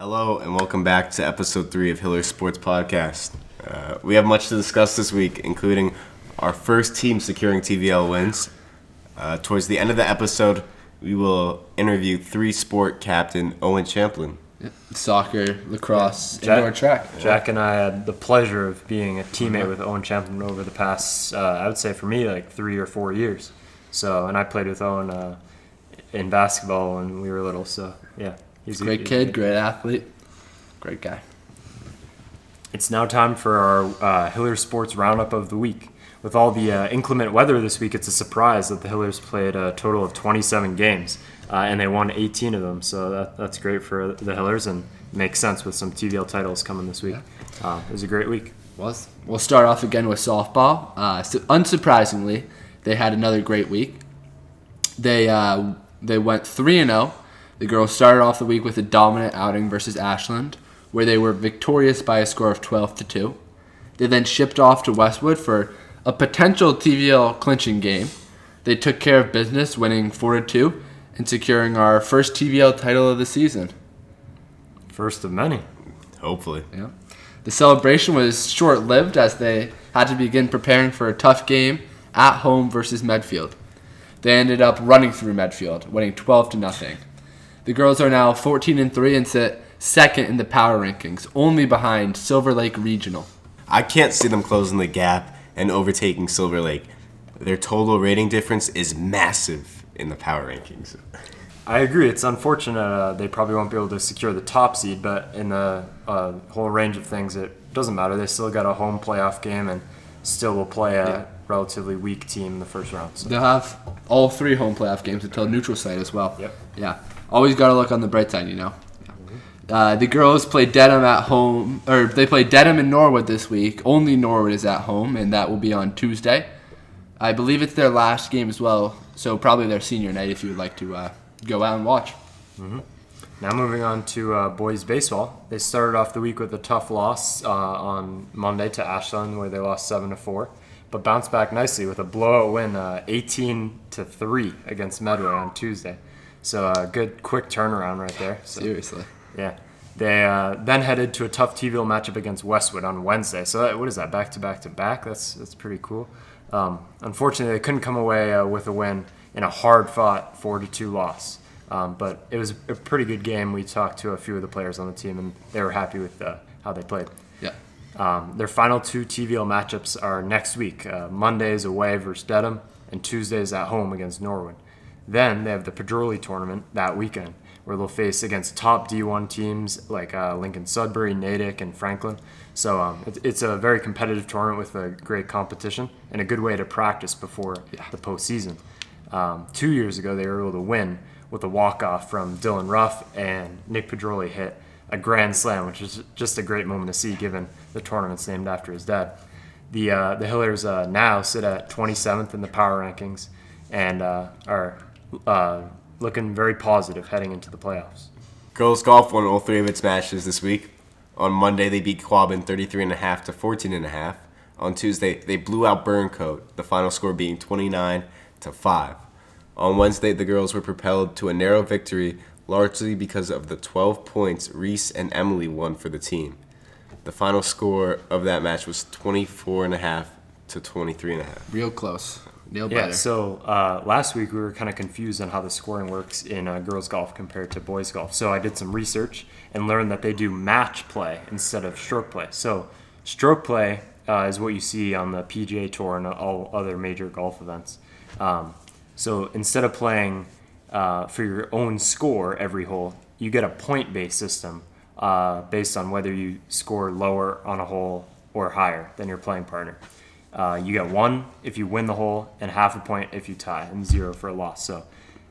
Hello and welcome back to episode 3 of HHS Sports Podcast. We have much to discuss this week, including our first team securing TVL wins. Towards the end of the episode, we will interview 3 sport captain Owen Champlin. Soccer, lacrosse, indoor track. Jack and I had the pleasure of being a teammate with Owen Champlin over the past, I would say for me, like 3 or 4 years. And I played with Owen in basketball when we were little, so yeah. He's a great kid, great athlete, great guy. It's now time for our HHS Sports Roundup of the week. With all the inclement weather this week, it's a surprise that the HHS played a total of 27 games, and they won 18 of them. So that's great for the HHS and makes sense with some TVL titles coming this week. It was a great week. We'll start off again with softball. Unsurprisingly, they had another great week. They went 3-0. The girls started off the week with a dominant outing versus Ashland, where they were victorious by a score of 12-2. They then shipped off to Westwood for a potential TVL clinching game. They took care of business, winning 4-2 and securing our first TVL title of the season. First of many. Hopefully. Yeah. The celebration was short-lived as they had to begin preparing for a tough game at home versus Medfield. They ended up running through Medfield, winning 12-0. The girls are now 14-3 and sit second in the power rankings, only behind Silver Lake Regional. I can't see them closing the gap and overtaking Silver Lake. Their total rating difference is massive in the power rankings. I agree. It's unfortunate they probably won't be able to secure the top seed, but in the whole range of things, it doesn't matter. They still got a home playoff game and still will play a relatively weak team in the first round. So. They'll have all 3 home playoff games until neutral site as well. Yep. Yeah. Always got to look on the bright side, you know. The girls played Dedham at home, or they played Dedham and Norwood this week. Only Norwood is at home, and that will be on Tuesday. I believe it's their last game as well, so probably their senior night if you would like to go out and watch. Mm-hmm. Now moving on to boys baseball. They started off the week with a tough loss on Monday to Ashland, where they lost 7-4, but bounced back nicely with a blowout win, 18-3 against Medway on Tuesday. So a good, quick turnaround right there. So, seriously. Yeah. They then headed to a tough TVL matchup against Westwood on Wednesday. So what is that, back-to-back-to-back? That's pretty cool. Unfortunately, they couldn't come away with a win in a hard-fought 4-2 loss. But it was a pretty good game. We talked to a few of the players on the team, and they were happy with how they played. Yeah. Their final 2 TVL matchups are next week. Mondays away versus Dedham, and Tuesdays at home against Norwood. Then they have the Pedroli tournament that weekend, where they'll face against top D1 teams like Lincoln Sudbury, Natick, and Franklin. So it's a very competitive tournament with a great competition and a good way to practice before the postseason. 2 years ago, they were able to win with a walk-off from Dylan Ruff, and Nick Pedroli hit a grand slam, which is just a great moment to see given the tournament's named after his dad. The HHS now sit at 27th in the power rankings and are looking very positive heading into the playoffs. Girls golf won all 3 of its matches this week. On Monday, they beat Quabbin 33.5 to 14.5. On Tuesday, they blew out Burncoat, the final score being 29-5. On Wednesday, the girls were propelled to a narrow victory, largely because of the 12 points Reese and Emily won for the team. The final score of that match was 24.5 to 23.5. Real close. Yeah, so last week we were kind of confused on how the scoring works in girls golf compared to boys golf. So I did some research and learned that they do match play instead of stroke play. So stroke play is what you see on the PGA Tour and all other major golf events. So instead of playing for your own score every hole, you get a point-based system based on whether you score lower on a hole or higher than your playing partner. You get 1 if you win the hole, and half a point if you tie, and 0 for a loss. So,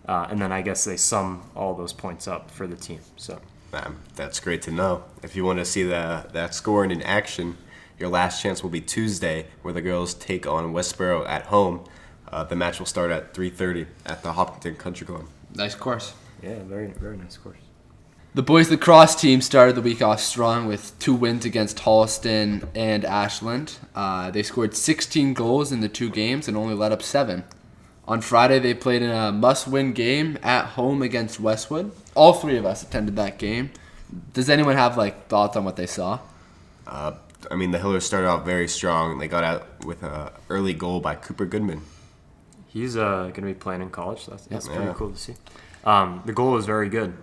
and then I guess they sum all those points up for the team. So, that's great to know. If you want to see that scoring in action, your last chance will be Tuesday, where the girls take on Westboro at home. The match will start at 3:30 at the Hopkinton Country Club. Nice course. Yeah, very, very nice course. The boys lacrosse team started the week off strong with 2 wins against Holliston and Ashland. They scored 16 goals in the 2 games and only let up 7. On Friday, they played in a must-win game at home against Westwood. All 3 of us attended that game. Does anyone have thoughts on what they saw? I mean, the Hillers started off very strong. They got out with an early goal by Cooper Goodman. He's going to be playing in college. That's pretty cool to see. The goal was very good.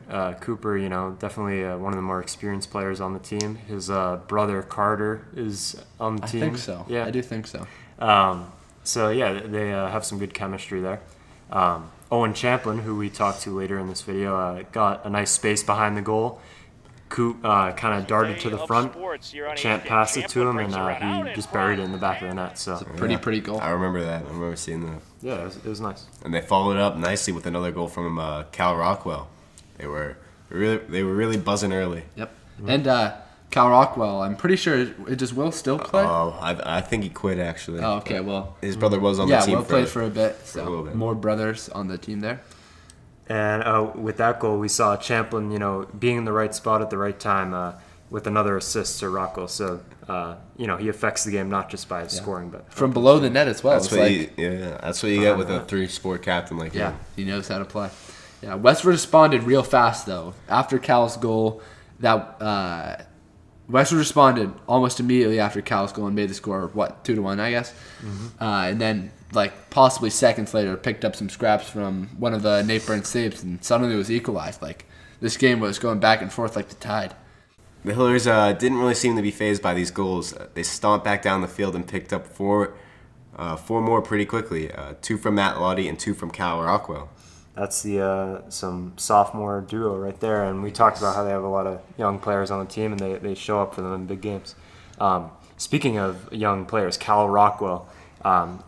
Cooper, definitely one of the more experienced players on the team. His brother Carter is on the team. I think so. Yeah, I do think so. They have some good chemistry there. Owen Champlin, who we talked to later in this video, got a nice space behind the goal. Coop kind of darted to the front. Champ passed it to him, and he just buried it in the back of the net. So Pretty goal. I remember that. I remember seeing that. Yeah, it was nice. And they followed it up nicely with another goal from Cal Rockwell. They were really buzzing early. Yep. And Cal Rockwell, I'm pretty sure does Will still play? Oh, I think he quit actually. Oh, okay. Well, his brother was on the team. Will played for a bit. So a little bit. More brothers on the team there. And with that goal, we saw Champlin, being in the right spot at the right time with another assist to Rockwell. So, he affects the game not just by his scoring, but from below the net as well. That's what you get with a 3-sport captain like him. He knows how to play. Yeah, Westwood responded real fast though after Cal's goal. That Westwood responded almost immediately after Cal's goal and made the score 2-1, I guess. Mm-hmm. And then possibly seconds later picked up some scraps from one of the Nate Burns saves, and suddenly it was equalized. This game was going back and forth like the tide. The Hillers didn't really seem to be fazed by these goals. They stomped back down the field and picked up four more pretty quickly. 2 from Matt Lottie and 2 from Cal Rockwell. That's some sophomore duo right there, and we talked about how they have a lot of young players on the team, and they show up for them in big games. Speaking of young players, Cal Rockwell,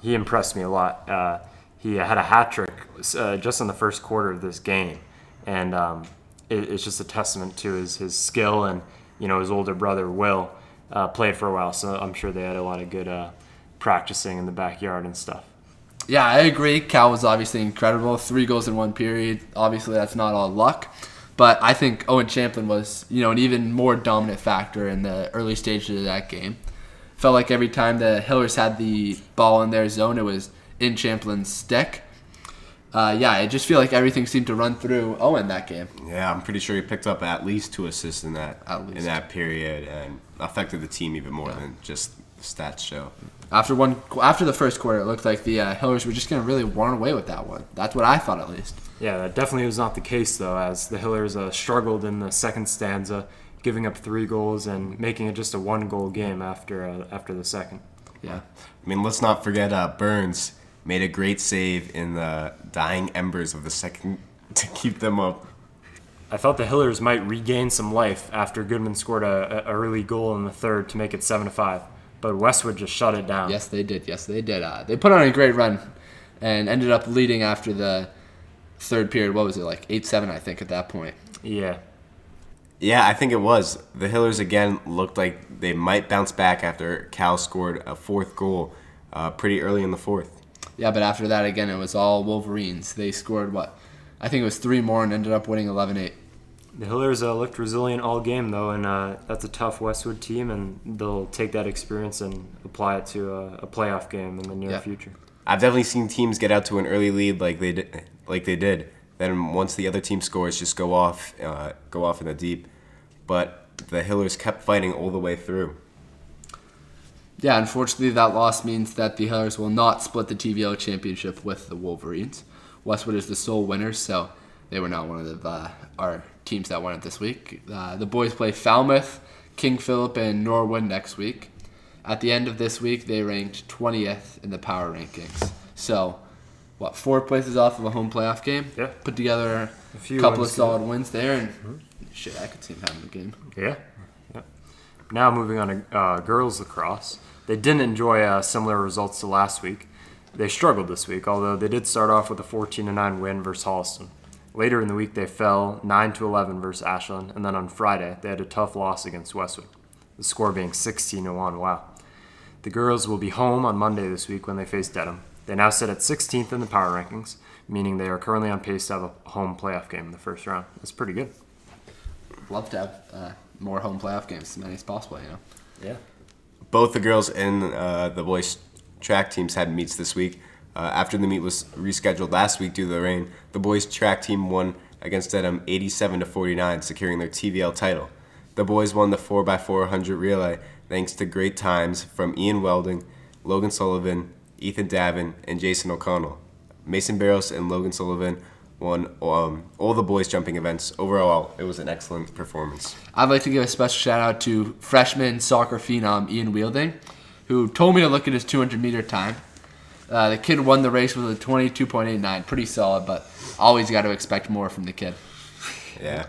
he impressed me a lot. He had a hat trick just in the first quarter of this game, and it's just a testament to his skill. And his older brother Will played for a while, so I'm sure they had a lot of good practicing in the backyard and stuff. Yeah, I agree. Cal was obviously incredible. 3 goals in 1 period. Obviously, that's not all luck. But I think Owen Champlin was, an even more dominant factor in the early stages of that game. Felt like every time the Hillers had the ball in their zone, it was in Champlin's stick. I just feel like everything seemed to run through Owen that game. Yeah, I'm pretty sure he picked up at least 2 assists in that period and affected the team even more than just the stats show. After the first quarter, it looked like the Hillers were just going to really run away with that one. That's what I thought, at least. Yeah, that definitely was not the case, though, as the Hillers struggled in the second stanza, giving up 3 goals and making it just a 1-goal game after the second. Yeah. I mean, let's not forget Burns made a great save in the dying embers of the second to keep them up. I felt the Hillers might regain some life after Goodman scored a early goal in the third to make it 7-5. But Westwood just shut it down. Yes, they did. They put on a great run and ended up leading after the third period. What was it, 8-7, I think, at that point? Yeah. Yeah, I think it was. The Hillers, again, looked like they might bounce back after Cal scored a 4th goal pretty early in the 4th. Yeah, but after that, again, it was all Wolverines. They scored, I think it was 3 more and ended up winning 11-8. The Hillers looked resilient all game, though, and that's a tough Westwood team, and they'll take that experience and apply it to a playoff game in the near future. I've definitely seen teams get out to an early lead like they did. Then once the other team scores, just go off in the deep. But the Hillers kept fighting all the way through. Yeah, unfortunately, that loss means that the Hillers will not split the TVO championship with the Wolverines. Westwood is the sole winner, so they were not one of our teams that won it this week. The boys play Falmouth, King Philip, and Norwood next week. At the end of this week, they ranked 20th in the power rankings. So, 4 places off of a home playoff game? Yeah. Put together a couple of solid wins there, and I could see them having a game. Yeah. Now moving on to girls lacrosse. They didn't enjoy similar results to last week. They struggled this week, although they did start off with a 14-9 win versus Holliston. Later in the week, they fell 9-11 versus Ashland, and then on Friday, they had a tough loss against Westwood, the score being 16-1. Wow. The girls will be home on Monday this week when they face Dedham. They now sit at 16th in the power rankings, meaning they are currently on pace to have a home playoff game in the first round. That's pretty good. Love to have more home playoff games, as many as possible, Yeah. Both the girls and the boys' track teams had meets this week. After the meet was rescheduled last week due to the rain, the boys' track team won against Dedham 87-49, securing their TVL title. The boys won the 4x400 relay thanks to great times from Ian Welding, Logan Sullivan, Ethan Davin, and Jason O'Connell. Mason Barros and Logan Sullivan won all the boys jumping events. Overall, it was an excellent performance. I'd like to give a special shout out to freshman soccer phenom Ian Wielding, who told me to look at his 200-meter time. The kid won the race with a 22.89. Pretty solid, but always got to expect more from the kid. Yeah.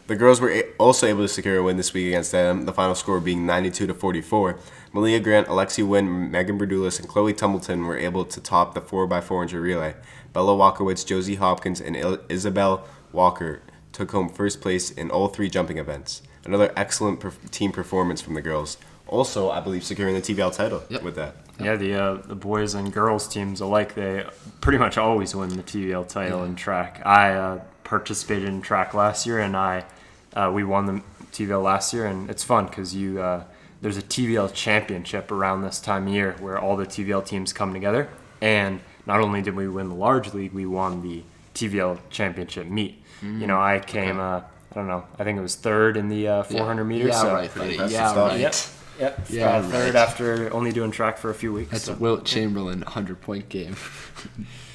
The girls were also able to secure a win this week against them, the final score being 92-44. Malia Grant, Alexi Wynn, Megan Berdulis, and Chloe Tumbleton were able to top the 4x400 relay. Bella Walkowitz, Josie Hopkins, and Isabel Walker took home first place in all three jumping events. Another excellent team performance from the girls. Also, I believe, securing the TVL title with that. Yeah, the boys and girls teams alike, they pretty much always win the TVL title in track. I participated in track last year, and we won the TVL last year, and it's fun because there's a TVL championship around this time of year where all the TVL teams come together, and not only did we win the large league, we won the TVL championship meet. I came, I don't know, I think it was third in the 400 meters. Yeah, so right, buddy. Yeah, right. Yep. Yeah, third after only doing track for a few weeks. That's so. a Wilt Chamberlain 100-point game.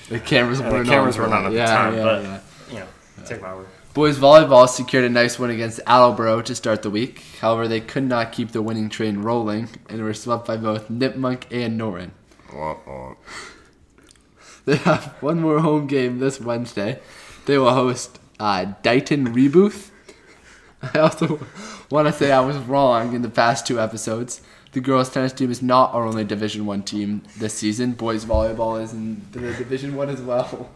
The cameras weren't on. The cameras weren't on at the time, but yeah. Take my word. Boys volleyball secured a nice win against Attleboro to start the week. However, they could not keep the winning train rolling and were swept by both Nipmunk and Norrin. They have one more home game this Wednesday. They will host Dighton Rebooth. I also want to say I was wrong in the past two episodes. The girls' tennis team is not our only Division I team this season. Boys volleyball is in the Division I as well.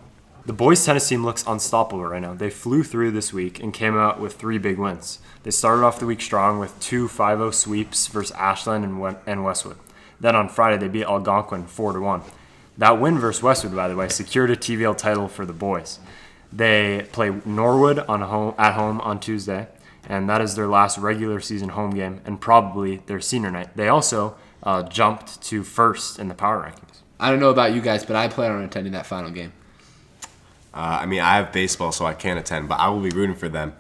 The boys' tennis team looks unstoppable right now. They flew through this week and came out with 3 big wins. They started off the week strong with 2 5-0 sweeps versus Ashland and Westwood. Then on Friday, they beat Algonquin 4-1. That win versus Westwood, by the way, secured a TVL title for the boys. They play Norwood at home on Tuesday, and that is their last regular season home game and probably their senior night. They also jumped to first in the power rankings. I don't know about you guys, but I plan on attending that final game. I have baseball, so I can't attend, but I will be rooting for them.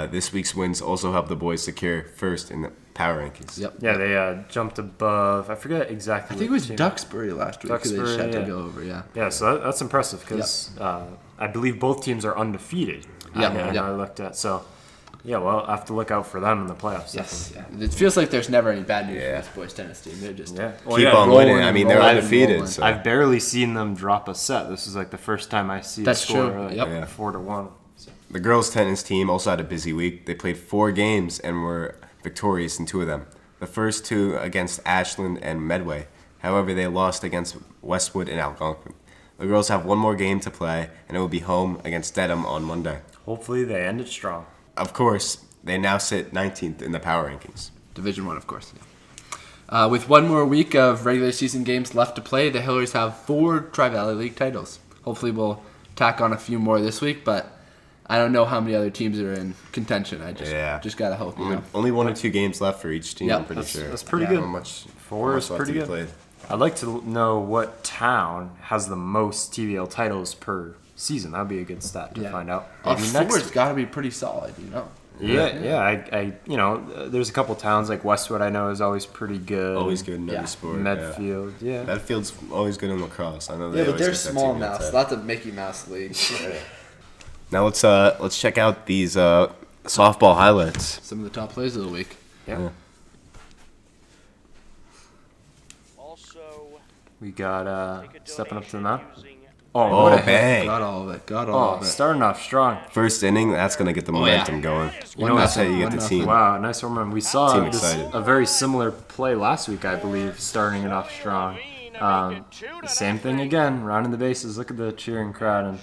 This week's wins also helped the boys secure first in the power rankings. Yep. Yeah, they jumped above, I forget exactly. I think it was team. Duxbury last week. Duxbury, They had to yeah. go over, yeah. Yeah, so that's impressive because I believe both teams are undefeated. I looked at. So, yeah, well, I have to look out for them in the playoffs. Yes. Yeah. It feels like there's never any bad news for this boys tennis team. They're just Keep on winning. I mean, they're undefeated. So. I've barely seen them drop a set. This is like the first time I see That's a score true. like Yep. 4-1. So. The girls' tennis team also had a busy week. They played 4 games and were victorious in 2 of them. The first 2 against Ashland and Medway. However, they lost against Westwood and Algonquin. The girls have 1 more game to play, and it will be home against Dedham on Monday. Hopefully they end it strong. Of course, they now sit 19th in the power rankings. Division I, of course. Yeah. With 1 more week of regular season games left to play, the Hillers have 4 Tri-Valley League titles. Hopefully we'll tack on a few more this week, but I don't know how many other teams are in contention. I just gotta hope. Only 1 or 2 games left for each team, Yep. I'm pretty sure. That's pretty good. How much 4 is left pretty to be good. played. I'd like to know what town has the most TVL titles per season. That would be a good stat to find out. Maybe Four's got to be pretty solid, you know. I there's a couple towns like Westwood I know is always pretty good. Always good in every sport. Medfield, yeah. Medfield's always good in lacrosse. I know they Yeah, but always they're get that small TVL now, so title. that's a Mickey Mouse league. Now let's check out these softball highlights. Some of the top plays of the week. Yeah. We got stepping up to the mound. Oh, what a hit. bang. Got all of it. Starting off strong. First inning, that's gonna get the momentum going. You know, That's how you get the team. Wow, nice home run. We saw Team this, excited. a very similar play last week, I believe, starting it off strong. Same thing again, rounding the bases. Look at the cheering crowd, and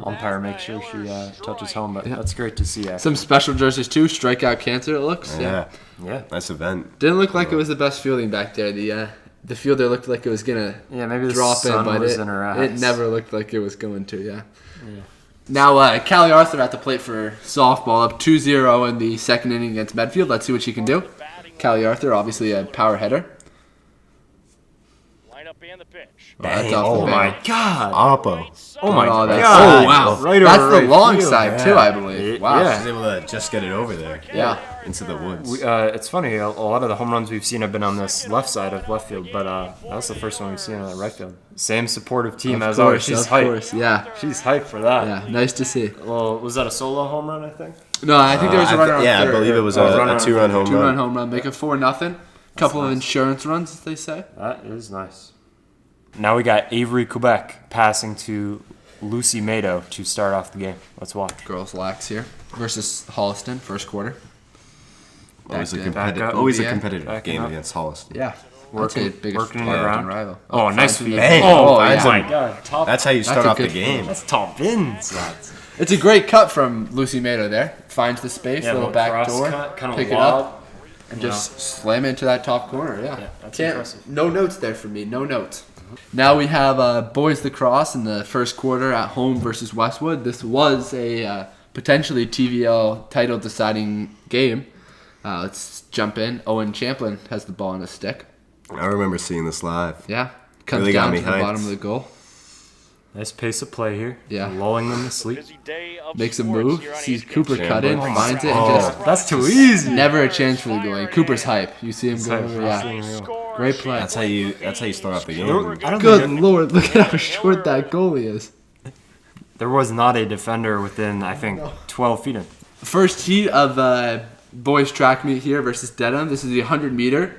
umpire make sure she touches home. But that's great to see. Some special jerseys too. Strikeout cancer. It looks. Yeah. Yeah. Nice event. Didn't look like it was the best fielding back there. The fielder looked like it was gonna Maybe the drop in, sun but was it in her eyes. it never looked like it was going to. Yeah. Now Callie Arthur at the plate for softball, up 2-0 in the second inning against Medfield. Let's see what she can do. Callie Arthur, obviously a power hitter. That's Dang. off the Oh bat. my God! Oppo. Oh my Oh, that's, God! oh wow. Right That's over the right long field. side too, I believe. Wow. Yeah. I was able to just get it over there. Yeah. Into the woods. It's funny. A lot of the home runs we've seen have been on this left side of left field, but that's the first one we've seen on the right field. Same supportive team as ours. She's hyped. Yeah. She's hyped for that. Yeah. Nice to see. Well, was that a solo home run? I think. No, I think there was a runner on Yeah, I third. believe it was runner a on two-run home Two-run run. home run. Make it 4-0. Couple of insurance runs, as they say. That is nice. Now we got Avery Quebec passing to Lucy Mado to start off the game. Let's watch. Girls lax here versus Holliston, first quarter. Always a Back to- competitive, back up. always a OBA. competitive Backing game up. against Holliston. Yeah. Working- Biggest working partner around. and rival. Oh, nice finds feed. the- Bang. Oh, Finds yeah. him. my God! Top. That's how you start a off the good game. That's top bins. Lads. It's a great cut from Lucy Mado there. Finds the space, Yeah, little little back cross door, cut, kinda pick it lob. up, and just slam it into that top corner. Yeah, that's Can't, impressive. no notes there for me. No notes. Now we have boys lacrosse in the first quarter at home versus Westwood. This was a potentially TVL title deciding game. Let's jump in. Owen Champlin has the ball on his stick. I remember seeing this live. Yeah, comes Really got down me to the hyped. bottom of the goal. Nice pace of play here. Yeah. Lulling them to sleep. Makes a move, sees Cooper cut in, Champlin. finds it, and Oh. just That's too easy. never a chance for the goal. And Cooper's hype. You see him go hype. over. Yeah, great play. That's how you start off the game. I don't Good think lord, look at how short that goalie is. there was not a defender within, I think, 12 feet of him. First heat of boys track meet here versus Dedham. This is the 100-meter.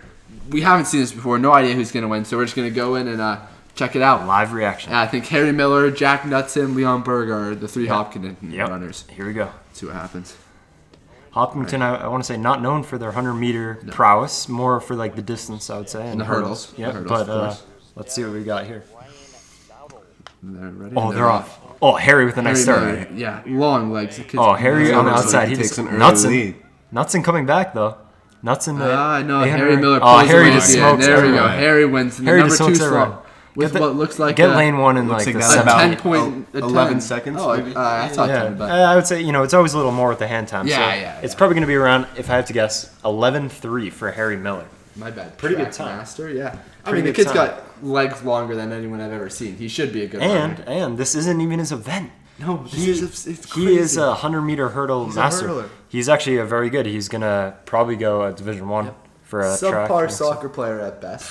We haven't seen this before. No idea who's going to win, so we're just going to go in and check it out. Live reaction. I think Harry Miller, Jack Knutson, Leon Berg are the three Hopkins runners. Here we go. See what happens. Hopkinton, I want to say, not known for their 100-meter prowess, more for like the distance, I would say, and the hurdles. Yeah, The hurdles, but of course. let's see what we got here. They're ready. Oh, they're off. Oh, Harry with a nice start. Miller, yeah, long legs. The kid's- Oh, Harry on the Looks outside. like He he just takes an early Knutson. lead. Knutson coming back though. Knutson. No, 800. Harry Miller Oh, pulls Harry away just at the end. smokes. There we go. everyone. Harry wins. And the Harry number just two smokes slot everyone. with Get what looks like Get a, lane one in looks like like the that's a about 10 point, a 11 10. seconds, Oh, maybe? that's not Yeah, 10, but I would say it's always a little more with the hand time. Yeah, so yeah, It's yeah. probably going to be around, if I have to guess, 11:3 for Harry Miller. my bad. Pretty good Track time. Master, yeah. I Pretty mean, the good kid's time. got legs longer than anyone I've ever seen. He should be a good runner. And this isn't even his event. No, He is a 100-meter hurdle master. hurdler. He's actually a very good. He's gonna probably go at Division 1 for a track. subpar soccer player at best.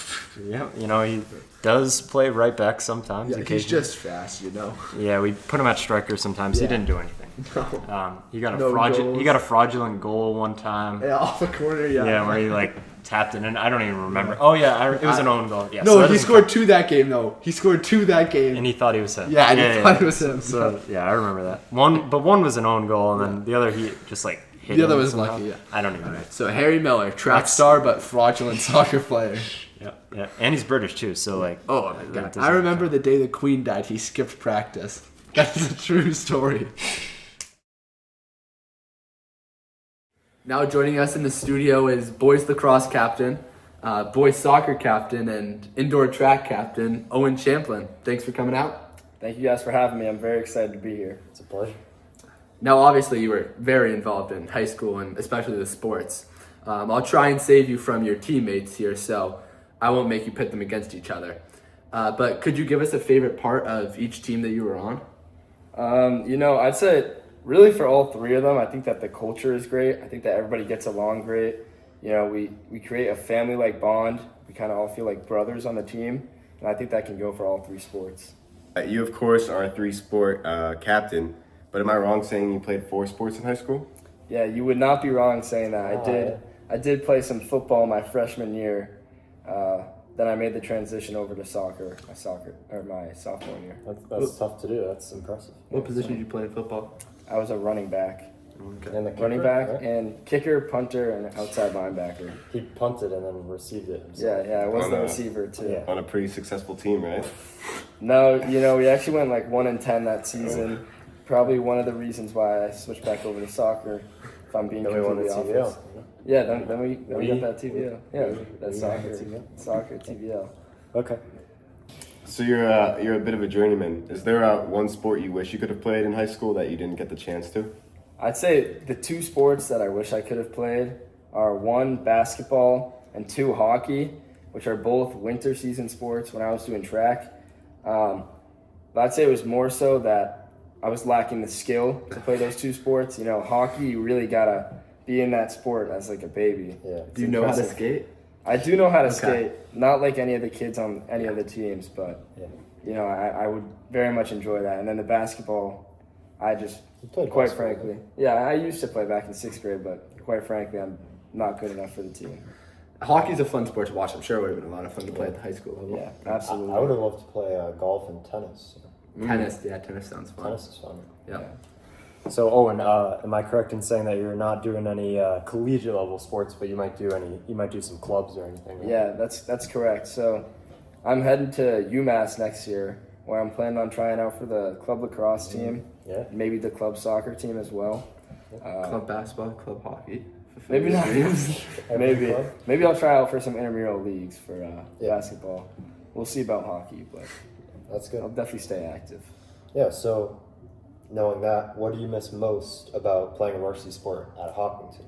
Yeah, he does play right back sometimes. Yeah, he's occasionally. just fast, you know. Yeah, we put him at striker sometimes. He Yeah. didn't do anything. He got a No fraudulent. He goals. got a fraudulent goal one time. Yeah, off the corner, yeah. Yeah, where he like tapped it in. I don't even remember. Oh yeah, it was an own goal. Yeah. so No, that he doesn't scored count. 2 that game, though. He scored 2 that game. And he thought he was him. Yeah, and he thought it was him. So yeah, I remember that. One was an own goal, and then the other he just like hit. The other him was somehow. lucky, yeah. I don't even know. So Harry Miller, track star but fraudulent soccer player. Yeah, and he's British too, so like. Oh my that god! doesn't I remember count. the day the Queen died. He skipped practice. That's a true story. Now joining us in the studio is boys lacrosse captain, boys soccer captain, and indoor track captain Owen Champlin. Thanks for coming out. Thank you guys for having me. I'm very excited to be here. It's a pleasure. Now, obviously, you were very involved in high school and especially the sports. I'll try and save you from your teammates here, so I won't make you pit them against each other. But could you give us a favorite part of each team that you were on? I'd say really for all three of them, I think that the culture is great. I think that everybody gets along great. We create a family-like bond. We kind of all feel like brothers on the team, and I think that can go for all three sports. You, of course, are a 3-sport captain, but am I wrong saying you played 4 sports in high school? Yeah, you would not be wrong saying that. I did play some football my freshman year. Then I made the transition over to my sophomore year. That's tough to do. That's impressive. What position did you play in football? I was a running back. And the Running back and kicker, punter, and outside linebacker. He punted and then received it himself. Yeah, I was On the a- receiver too. Yeah. On a pretty successful team, right? No, we actually went like 1-10 that season. Probably one of the reasons why I switched back over to soccer. If I'm being Then we won the completely TVL. honest. Yeah, then we got that TVL. Yeah, that's we got the soccer TVL. Okay. So you're a bit of a journeyman. Is there one sport you wish you could have played in high school that you didn't get the chance to? I'd say the 2 sports that I wish I could have played are 1, basketball, and 2, hockey. which are both winter season sports when I was doing track. But I'd say it was more so that I was lacking the skill to play those two sports. You know, hockey, you really gotta be in that sport as like a baby. Yeah. Do you know how to skate? I do know how to skate, not like any of the kids on any of the teams, but you know, I would very much enjoy that. And then the basketball, I just, quite frankly, I used to play back in 6th grade, but quite frankly, I'm not good enough for the team. Hockey's a fun sport to watch. I'm sure it would have been a lot of fun to play at the high school level. Yeah, absolutely. I would have loved to play golf and tennis. Tennis sounds fun. Tennis is fun. Yeah. So Owen, am I correct in saying that you're not doing any collegiate level sports, but you might do some clubs or anything? Right? Yeah, that's correct. So I'm heading to UMass next year, where I'm planning on trying out for the club lacrosse team, maybe the club soccer team as well. Club basketball, club hockey. Maybe not. Maybe I'll try out for some intramural leagues for basketball. We'll see about hockey, but that's good. I'll definitely stay active. Yeah. So, knowing that, what do you miss most about playing a varsity sport at Hopkinton?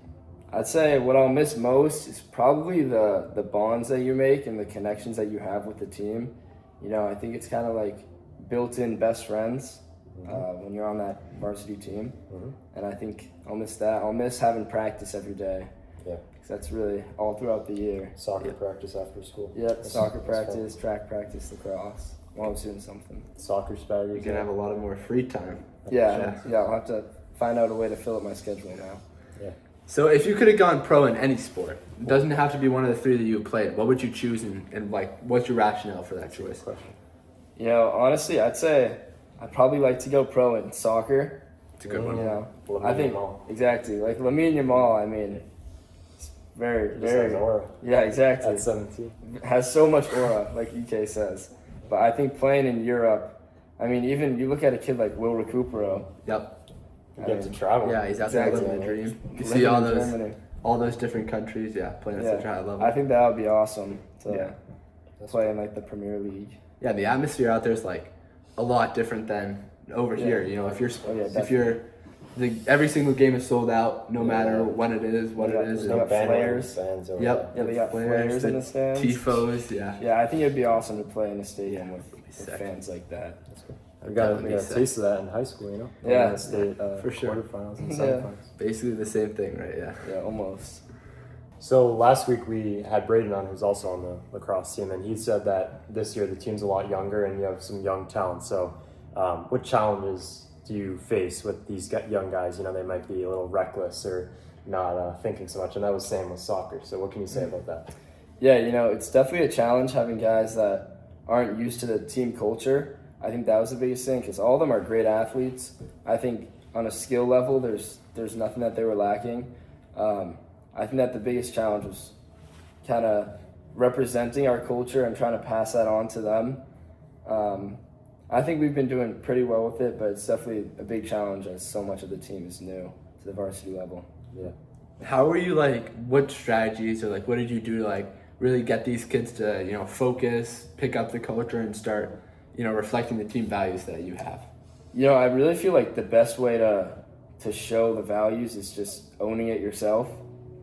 I'd say what I'll miss most is probably the bonds that you make and the connections that you have with the team. You know, I think it's kind of like built-in best friends when you're on that varsity team. And I think I'll miss that. I'll miss having practice every day. Yeah. Because that's really all throughout the year. Soccer practice after school. Yep, soccer practice, track practice, lacrosse. I'm always doing something. Soccer spaggers. You can have a lot of more free time. Yeah, I'll have to find out a way to fill up my schedule now. Yeah. So if you could have gone pro in any sport, it doesn't have to be one of the 3 that you played, what would you choose and like, what's your rationale for that choice? You know, honestly, I'd say I'd probably like to go pro in soccer. It's a good one. You know, Lamine I think Yamal. exactly like Lamine Yamal. I mean, it's very, Just has aura. Yeah, exactly. At 17. Has so much aura, like EK says. But I think playing in Europe, I mean, even you look at a kid like Will Recupero. Yep. You get to travel. Yeah, he's out there living the dream. You see all those different countries, playing at such a high level. I think that would be awesome to Yeah. play in like the Premier League. Yeah, the atmosphere out there is like a lot different than over here. You know, every single game is sold out, no matter when it is, what it is. They got flares. Fans over Yep. there. Yeah, they got flares in the stands. Tifos, Yeah, I think it'd be awesome to play in a stadium with fans like that. We got a taste of that in high school, you know? Yeah. State for sure. quarterfinals and semifinals. Basically the same thing, right? Yeah. Yeah, almost. So last week we had Braden on, who's also on the lacrosse team, and he said that this year the team's a lot younger and you have some young talent. So what challenges do you face with these young guys? You know, they might be a little reckless or not thinking so much, and that was the same with soccer. So what can you say about that? Yeah, you know, it's definitely a challenge having guys that aren't used to the team culture. I think that was the biggest thing because all of them are great athletes. I think on a skill level, there's nothing that they were lacking. I think that the biggest challenge was kind of representing our culture and trying to pass that on to them. I think we've been doing pretty well with it, but it's definitely a big challenge as so much of the team is new to the varsity level. Yeah. How were you what strategies or what did you do to really get these kids to, focus, pick up the culture and start, reflecting the team values that you have? You know, I really feel like the best way to show the values is just owning it yourself,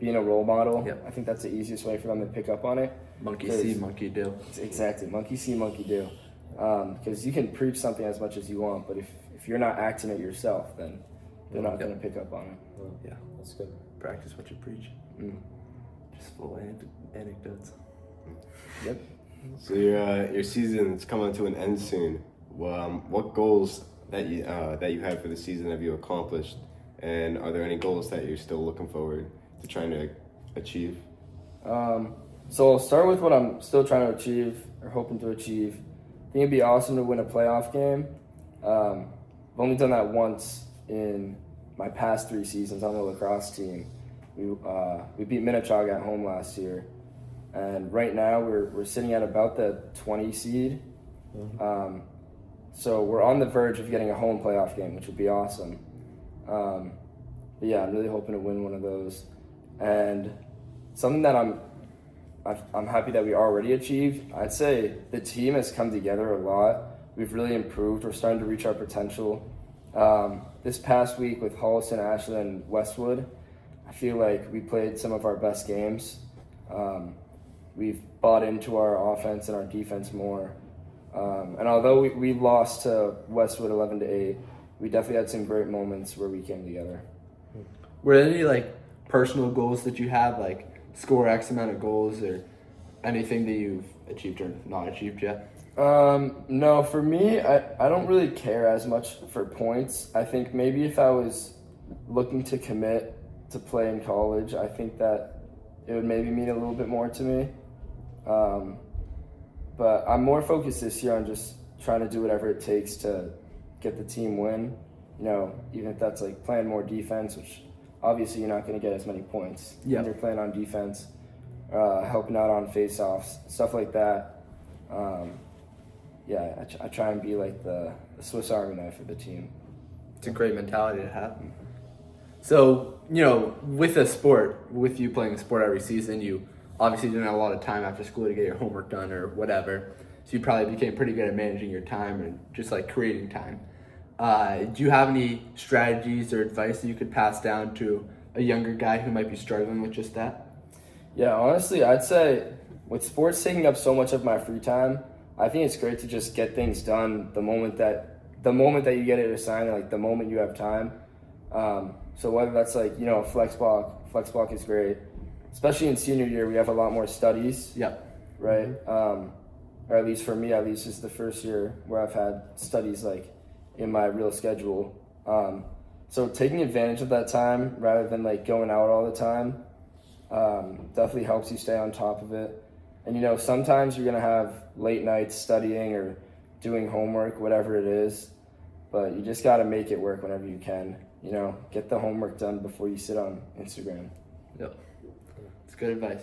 being a role model. Yep. I think that's the easiest way for them to pick up on it. Monkey see, monkey do. Exactly, monkey see, monkey do. Because you can preach something as much as you want, but if you're not acting it yourself, then they're not going to pick up on it. Yeah, That's good. practice what you preach. Just full of anecdotes. Yep. So your season's coming to an end soon. What goals that you have for the season have you accomplished, and are there any goals that you're still looking forward to trying to achieve? So I'll start with what I'm still trying to achieve or hoping to achieve. I think it'd be awesome to win a playoff game. I've only done that once in my past 3 seasons on the lacrosse team. We beat Minnetonka at home last year, and right now we're sitting at about the 20 seed. So we're on the verge of getting a home playoff game, which would be awesome. But yeah, I'm really hoping to win one of those. And something that I'm happy that we already achieved, I'd say the team has come together a lot. We've really improved. We're starting to reach our potential. This past week with Holliston, Ashland, and Westwood, I feel like we played some of our best games. we've bought into our offense and our defense more. And although we lost to Westwood 11-8, we definitely had some great moments where we came together. Were there any like personal goals that you have, like score X amount of goals or anything that you've achieved or not achieved yet? No, for me, I don't really care as much for points. I think maybe if I was looking to commit to play in college, I think that it would maybe mean a little bit more to me. But I'm more focused this year on just trying to do whatever it takes to get the team win. You know, even if that's like playing more defense, which obviously you're not going to get as many points when you're playing on defense, helping out on face-offs, stuff like that. I try and be like the Swiss Army knife of the team. It's a great mentality to have. So, you know, with you playing a sport every season, you obviously didn't have a lot of time after school to get your homework done or whatever. So you probably became pretty good at managing your time and just like creating time. Do you have any strategies or advice that you could pass down to a younger guy who might be struggling with just that? Yeah, honestly, I'd say with sports taking up so much of my free time, I think it's great to just get things done the moment that you get it assigned, like the moment you have time. So whether that's like, you know, flex block is great. Especially in senior year, we have a lot more studies. Yep. Right? Or at least for me, this is the first year where I've had studies like in my real schedule. So taking advantage of that time rather than like going out all the time definitely helps you stay on top of it. And you know, sometimes you're gonna have late nights studying or doing homework, whatever it is, but you just gotta make it work whenever you can. You know, get the homework done before you sit on Instagram. Yep. It's good advice.